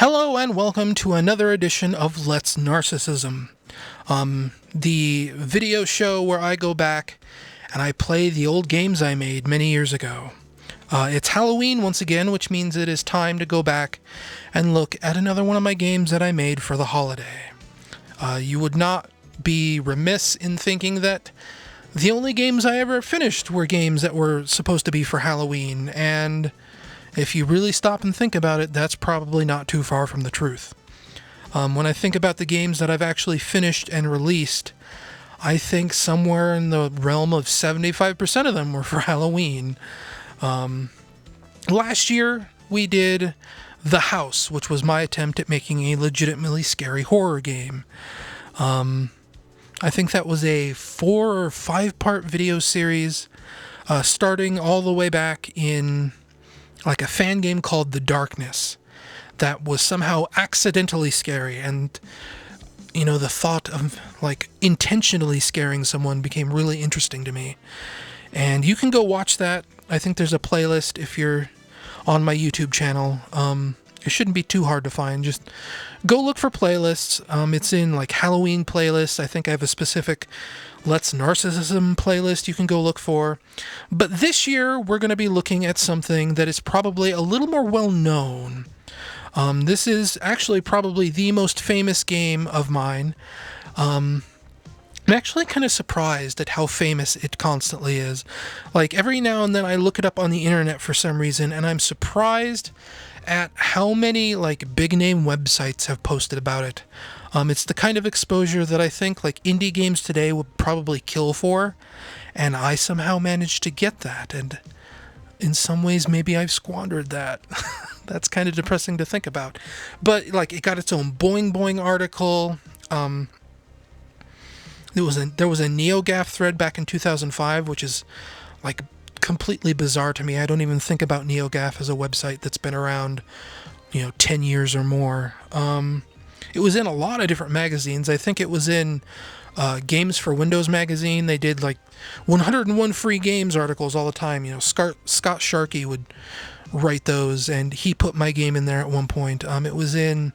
Hello and welcome to another edition of Let's Narcissism, the video show where I go back and I play the old games I made many years ago. It's Halloween once again, which means it is time to go back and look at another one of my games that I made for the holiday. You would not be remiss in thinking that the only games I ever finished were games that were supposed to be for Halloween, and if you really stop and think about it, that's probably not too far from the truth. When I think about the games that I've actually finished and released, I think somewhere in the realm of 75% of them were for Halloween. Last year, we did The House, which was my attempt at making a legitimately scary horror game. I think that was a 4 or 5 part video series, starting all the way back in like a fan game called The Darkness that was somehow accidentally scary, and the thought of like intentionally scaring someone became really interesting to me. And you can go watch that. I think there's a playlist if you're on my YouTube channel. It shouldn't be too hard to find. Just go look for playlists. It's in like Halloween playlists. I think I have a specific Let's Narcissism playlist you can go look for. But this year, we're going to be looking at something that is probably a little more well known. This is actually probably the most famous game of mine. I'm actually kind of surprised at how famous it constantly is. Like every now and then I look it up on the internet for some reason, and I'm surprised at how many like big name websites have posted about it. It's the kind of exposure that I think like indie games today would probably kill for, and I somehow managed to get that, and in some ways maybe I've squandered that. That's kind of depressing to think about. But like it got its own Boing Boing article. There was a NeoGAF thread back in 2005, which is like completely bizarre to me. I don't even think about NeoGAF as a website that's been around, 10 years or more. It was in a lot of different magazines. I think it was in Games for Windows magazine. They did like 101 free games articles all the time. Scott Sharkey would write those, and he put my game in there at one point. It was in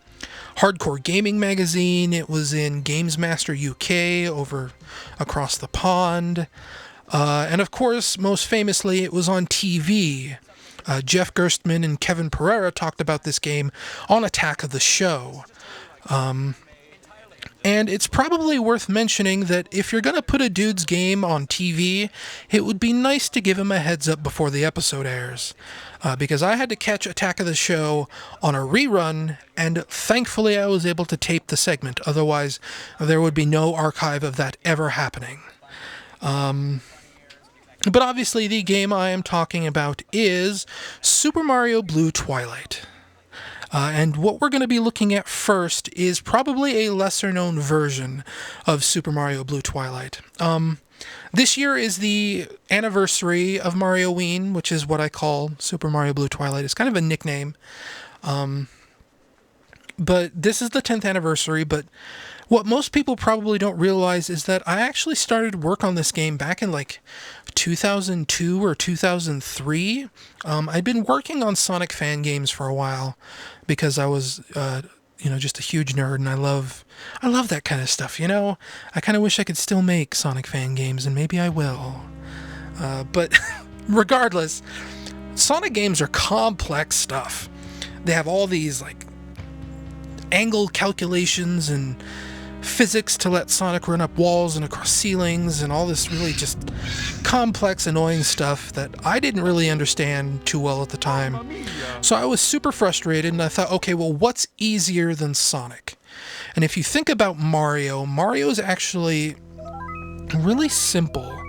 Hardcore Gaming magazine. It was in Games Master UK over across the pond. And of course, most famously, it was on TV. Jeff Gerstmann and Kevin Pereira talked about this game on Attack of the Show. And it's probably worth mentioning that if you're going to put a dude's game on TV, it would be nice to give him a heads up before the episode airs. Because I had to catch Attack of the Show on a rerun, and thankfully I was able to tape the segment. Otherwise, there would be no archive of that ever happening. But obviously the game I am talking about is Super Mario Blue Twilight. And what we're going to be looking at first is probably a lesser-known version of Super Mario Blue Twilight. This year is the anniversary of Marioween, which is what I call Super Mario Blue Twilight. It's kind of a nickname. But this is the 10th anniversary, but what most people probably don't realize is that I actually started work on this game back in like 2002 or 2003. I'd been working on Sonic fan games for a while because I was, just a huge nerd, and I love that kind of stuff. I kind of wish I could still make Sonic fan games, and maybe I will. But regardless, Sonic games are complex stuff. They have all these like angle calculations and physics to let Sonic run up walls and across ceilings and all this really just complex, annoying stuff that I didn't really understand too well at the time. So I was super frustrated, and I thought, okay, well, what's easier than Sonic? And if you think about Mario is actually really simple.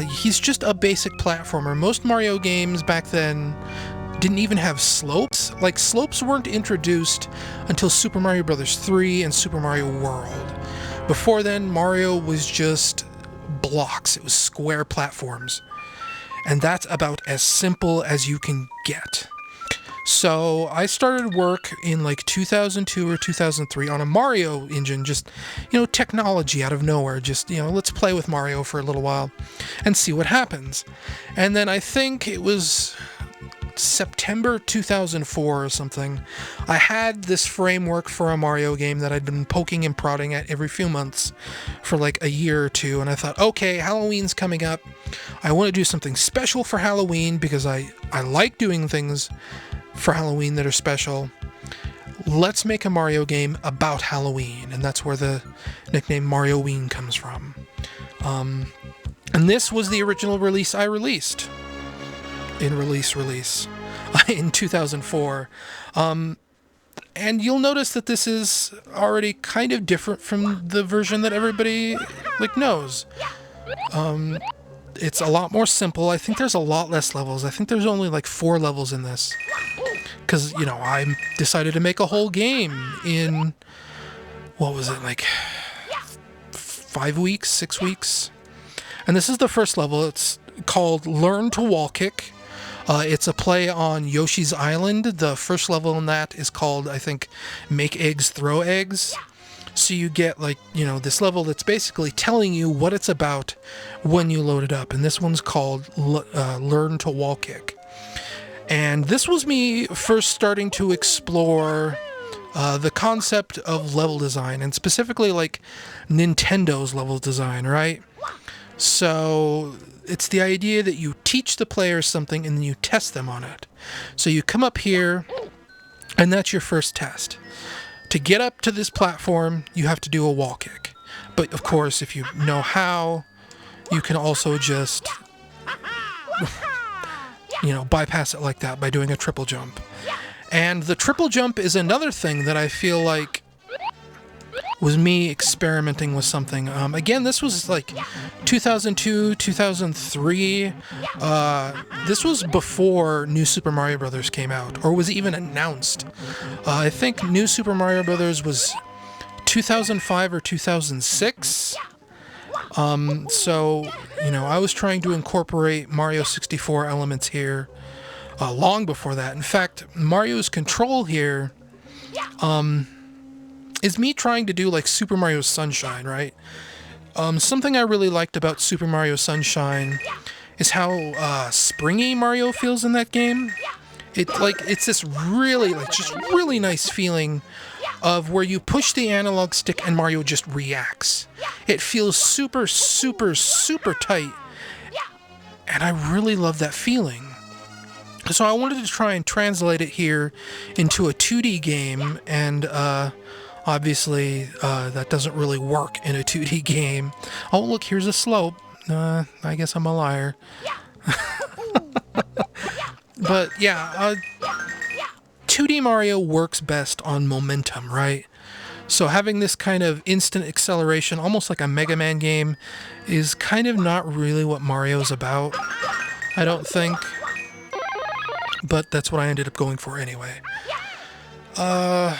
He's just a basic platformer. Most Mario games back then didn't even have slopes. Like, slopes weren't introduced until Super Mario Bros. 3 and Super Mario World. Before then, Mario was just blocks. It was square platforms. And that's about as simple as you can get. So I started work in like 2002 or 2003 on a Mario engine, just, technology out of nowhere. Just, let's play with Mario for a little while and see what happens. And then I think it was September 2004 or something, I had this framework for a Mario game that I'd been poking and prodding at every few months for like a year or two, and I thought, okay, Halloween's coming up. I want to do something special for Halloween because I like doing things for Halloween that are special. Let's make a Mario game about Halloween, and that's where the nickname Mario-ween comes from. And this was the original release I released in release in 2004. And you'll notice that this is already kind of different from the version that everybody knows. It's a lot more simple. I think there's a lot less levels. I think there's only like 4 levels in this. Because, I decided to make a whole game in, what was it, like 5 weeks, 6 weeks? And this is the first level. It's called Learn to Wall Kick. It's a play on Yoshi's Island. The first level in that is called, I think, Make Eggs, Throw Eggs. So you get, this level that's basically telling you what it's about when you load it up. And this one's called Learn to Wall Kick. And this was me first starting to explore the concept of level design, and specifically, Nintendo's level design, right? So it's the idea that you teach the players something and then you test them on it. So you come up here, and that's your first test. To get up to this platform, you have to do a wall kick. But of course, if you know how, you can also just, bypass it like that by doing a triple jump. And the triple jump is another thing that I feel like was me experimenting with something. Again, this was 2002, 2003. This was before New Super Mario Bros. Came out, or was even announced. I think New Super Mario Bros. Was 2005 or 2006. So, I was trying to incorporate Mario 64 elements here long before that. In fact, Mario's control here is me trying to do Super Mario Sunshine, right? Something I really liked about Super Mario Sunshine is how springy Mario feels in that game. It's this really, just really nice feeling of where you push the analog stick and Mario just reacts. It feels super, super, super tight. And I really love that feeling. So I wanted to try and translate it here into a 2D game, and obviously that doesn't really work in a 2D game. Oh, look, here's a slope. I guess I'm a liar. But yeah, 2D Mario works best on momentum, right? So having this kind of instant acceleration, almost like a Mega Man game, is kind of not really what Mario's about, I don't think. But that's what I ended up going for anyway. We're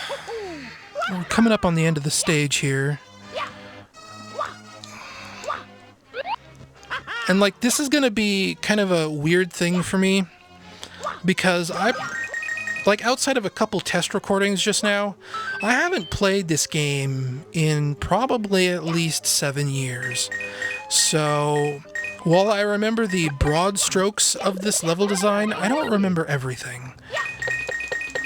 coming up on the end of the stage here. And this is gonna be kind of a weird thing for me, because outside of a couple test recordings just now, I haven't played this game in probably at least 7 years. So while I remember the broad strokes of this level design, I don't remember everything.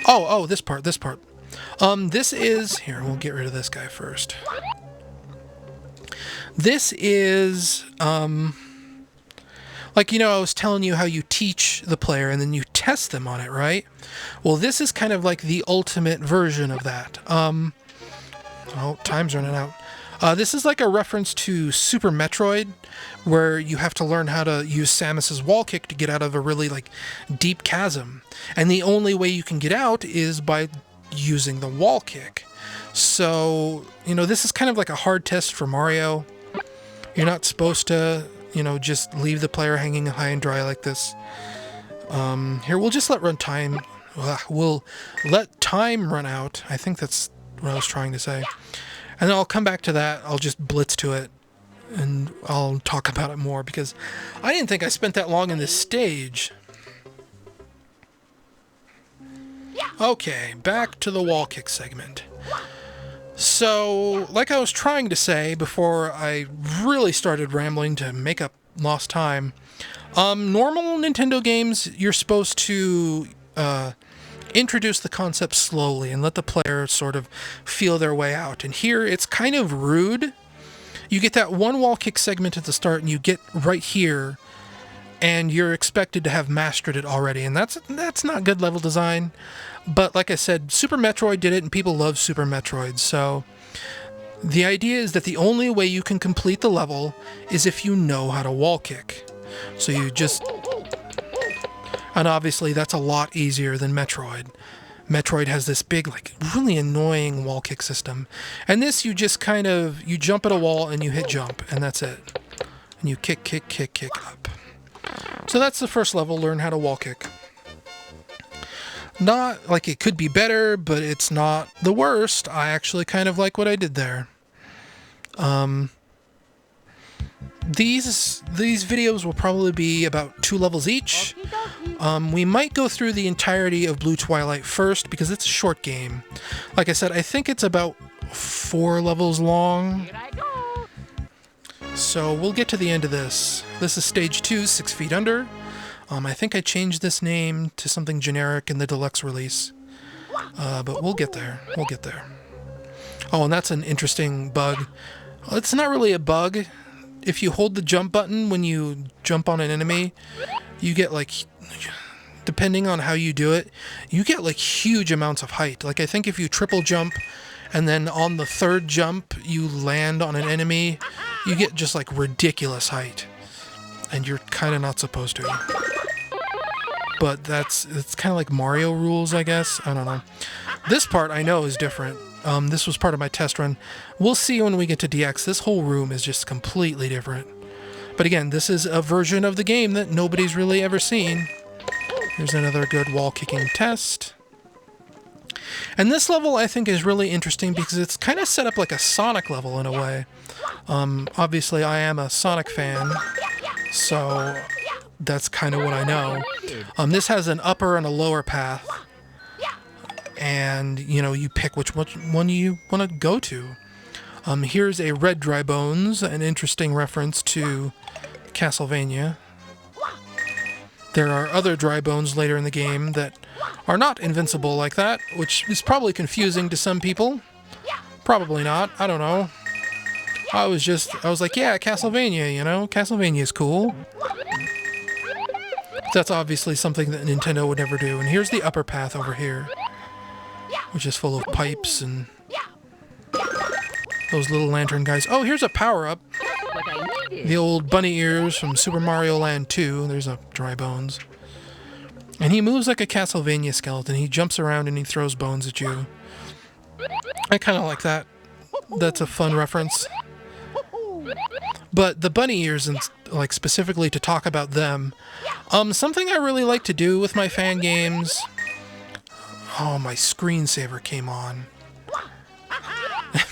Oh, this part. This is... Here, we'll get rid of this guy first. This is... I was telling you how you teach the player and then you test them on it, right? Well, this is kind of the ultimate version of that. Oh, time's running out. This is a reference to Super Metroid, where you have to learn how to use Samus's wall kick to get out of a really deep chasm. And the only way you can get out is by using the wall kick. So, this is kind of a hard test for Mario. You're not supposed to... just leave the player hanging high and dry like this. Here, we'll just let we'll let time run out. I think that's what I was trying to say. And then I'll come back to that. I'll just blitz to it, and I'll talk about it more, because I didn't think I spent that long in this stage. Okay, back to the wall kick segment. So, like I was trying to say before I really started rambling to make up lost time, Normal Nintendo games, you're supposed to introduce the concept slowly and let the player sort of feel their way out. And here, it's kind of rude. You get that one wall kick segment at the start, and you get right here, and you're expected to have mastered it already. And that's not good level design. But like I said, Super Metroid did it, and people love Super Metroid. So the idea is that the only way you can complete the level is if you know how to wall kick. So you just... And obviously that's a lot easier than Metroid. Metroid has this big, like, really annoying wall kick system. And this, you just kind of... You jump at a wall and you hit jump, and that's it. And you kick, kick, kick, kick up. So that's the first level, learn how to wall kick. Not like it could be better, but it's not the worst. I actually kind of like what I did there. These videos will probably be about 2 levels each. We might go through the entirety of Blue Twilight first because it's a short game. Like I said, I think it's about 4 levels long. So we'll get to the end of this. This is stage 2, 6 Feet Under. I think I changed this name to something generic in the deluxe release. But we'll get there. We'll get there. Oh, and that's an interesting bug. It's not really a bug. If you hold the jump button when you jump on an enemy, you get, like, depending on how you do it, you get, like, huge amounts of height. Like, I think if you triple jump and then on the 3rd jump you land on an enemy, you get just, like, ridiculous height. And you're kind of not supposed to. But it's kind of like Mario rules, I guess. I don't know. This part I know is different. This was part of my test run. We'll see when we get to DX. This whole room is just completely different. But again, this is a version of the game that nobody's really ever seen. Here's another good wall kicking test. And this level I think is really interesting because it's kind of set up like a Sonic level in a way. Obviously I am a Sonic fan, so that's kind of what I know. This has an upper and a lower path. And, you know, you pick which one you want to go to. Here's a red dry bones, an interesting reference to Castlevania. There are other dry bones later in the game that are not invincible like that, which is probably confusing to some people. Probably not. I don't know. I was like, yeah, Castlevania, you know? Castlevania's cool. That's obviously something that Nintendo would never do. And here's the upper path over here, which is full of pipes and those little lantern guys. Oh, here's a power-up. The old bunny ears from Super Mario Land 2. There's a dry bones. And he moves like a Castlevania skeleton. He jumps around and he throws bones at you. I kind of like that. That's a fun reference. But the bunny ears, and like specifically to talk about them, something I really like to do with my fan games... Oh, my screensaver came on.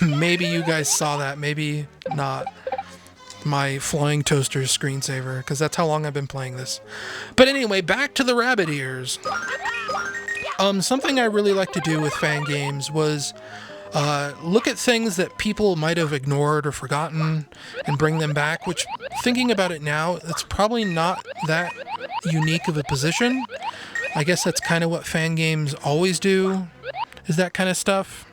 Maybe you guys saw that, maybe not. My flying toaster screensaver, because that's how long I've been playing this. But anyway, back to the rabbit ears. Something I really like to do with fan games was look at things that people might have ignored or forgotten and bring them back, which, thinking about it now, it's probably not that unique of a position. I guess that's kind of what fan games always do, is that kind of stuff.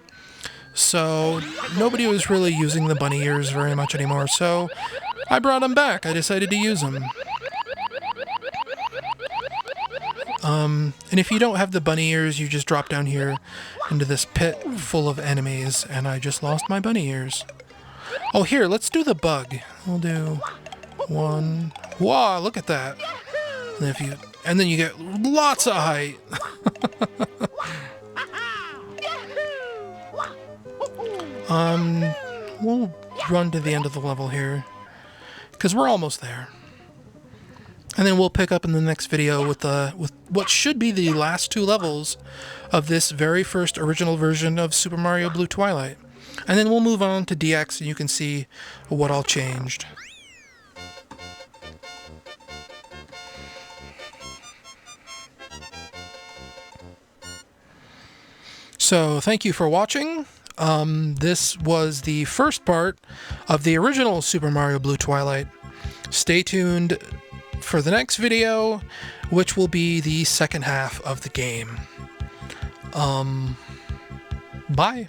So nobody was really using the bunny ears very much anymore, so I brought them back. I decided to use them. And if you don't have the bunny ears, you just drop down here into this pit full of enemies, and I just lost my bunny ears. Oh, here, let's do the bug. We'll do 1. Wow, look at that. And then you get lots of height. We'll run to the end of the level here, because we're almost there. And then we'll pick up in the next video with what should be the last 2 levels of this very first original version of Super Mario Blue Twilight. And then we'll move on to DX, and you can see what all changed. So, thank you for watching. This was the first part of the original Super Mario Blue Twilight. Stay tuned for the next video, which will be the second half of the game. Bye.